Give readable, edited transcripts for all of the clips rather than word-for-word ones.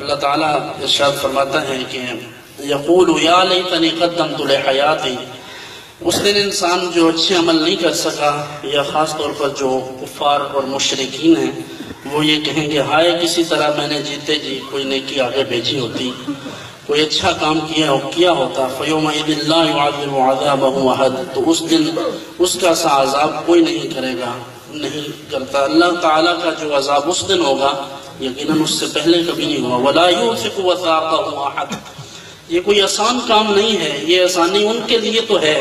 اللہ تعالیٰ ارشاد فرماتا ہے کہ یقول یا لیتنی قدمت لحیاتی، اس دن انسان جو اچھے عمل نہیں کر سکا، یا خاص طور پر جو کفار اور مشرکین ہیں، وہ یہ کہیں گے ہائے کسی طرح میں نے جیتے جی کوئی نیکی آگے بھیجی ہوتی، کوئی اچھا کام کیا ہوتا، فَيَوْمَئِذٍ لَا يُعَذِّبُ عَذَابَهُ أَحَدٌ، تو اس دن اس کا سا عذاب کوئی نہیں کرے گا، نہیں کرتا۔ اللہ تعالیٰ کا جو عذاب اس دن ہوگا یقیناً اس سے پہلے کبھی نہیں ہوا۔ وَلَا يُوثِقُ وَثَاقَهُ أَحَدٌ، یہ کوئی آسان کام نہیں ہے، یہ آسانی ان کے لیے تو ہے،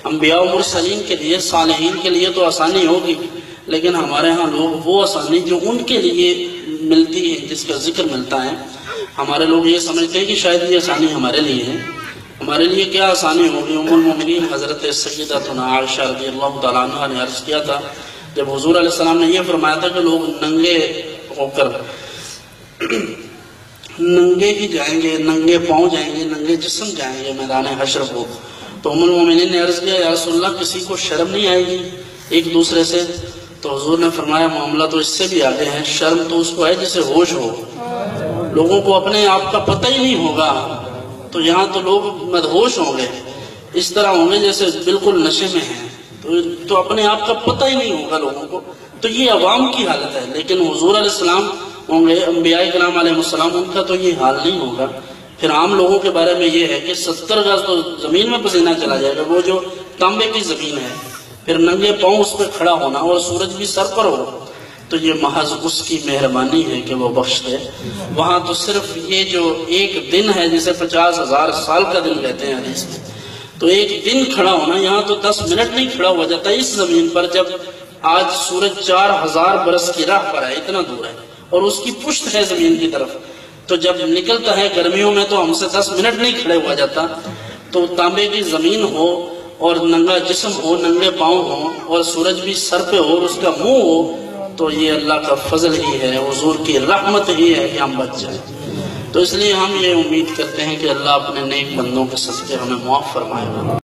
انبیاء و مرسلین کے لیے، صالحین کے لیے تو آسانی ہوگی، لیکن ہمارے ہاں لوگ وہ آسانی جو ان کے لیے ملتی ہے، جس کا ذکر ملتا ہے، ہمارے لوگ یہ سمجھتے ہیں کہ شاید یہ آسانی ہمارے لیے ہے۔ ہمارے لیے کیا آسانی ہوگی؟ ام المومنین حضرت سیدتنا عائشہ رضی اللہ تعالیٰ عنہ نے عرض کیا تھا، جب حضور علیہ السلام نے یہ فرمایا تھا کہ لوگ ننگے ہو کر ننگے ہی جائیں گے، ننگے پاؤں جائیں گے، ننگے جسم جائیں گے میدان حشر کو، تو ام المومنین نے عرض کیا یا رسول اللہ کسی کو شرم نہیں آئے گی ایک دوسرے سے؟ تو حضور نے فرمایا معاملہ تو اس سے بھی آگے ہے، شرم تو اس کو ہے جسے ہوش ہو، لوگوں کو اپنے آپ کا پتہ ہی نہیں ہوگا، تو یہاں تو لوگ مدہوش ہوں گے، اس طرح ہوں گے جیسے بالکل نشے میں ہیں، تو اپنے آپ کا پتہ ہی نہیں ہوگا لوگوں کو، تو یہ عوام کی حالت ہے۔ لیکن حضور علیہ السلام ہوں گے، انبیاء کرام علیہ السلام، ان کا تو یہ حال نہیں ہوگا۔ پھر عام لوگوں کے بارے میں یہ ہے کہ 70 گز تو زمین میں پسینہ چلا جائے گا، وہ جو تانبے کی زمین ہے، پھر ننگے پاؤں اس پہ کھڑا ہونا اور سورج بھی سر پر ہو، تو یہ محض اس کی مہربانی ہے کہ وہ بخش دے۔ وہاں تو صرف یہ جو ایک دن ہے جسے 50,000 سال کا دن کہتے ہیں حدیث میں، تو ایک دن کھڑا ہونا، یہاں تو 10 منٹ نہیں کھڑا ہوا جاتا اس زمین پر، جب آج سورج 4000 برس کی راہ پر ہے، اتنا دور ہے، اور اس کی پشت ہے زمین کی طرف، تو جب نکلتا ہے گرمیوں میں تو ہم سے 10 منٹ نہیں کھڑے ہوا جاتا، تو تانبے کی زمین ہو اور ننگا جسم ہو، ننگے پاؤں ہو، اور سورج بھی سر پہ ہو اور اس کا منہ ہو، تو یہ اللہ کا فضل ہی ہے، حضور کی رحمت ہی ہے کہ ہم بچ جائیں۔ تو اس لیے ہم یہ امید کرتے ہیں کہ اللہ اپنے نیک بندوں کے صدقے ہمیں معاف فرمائے گا۔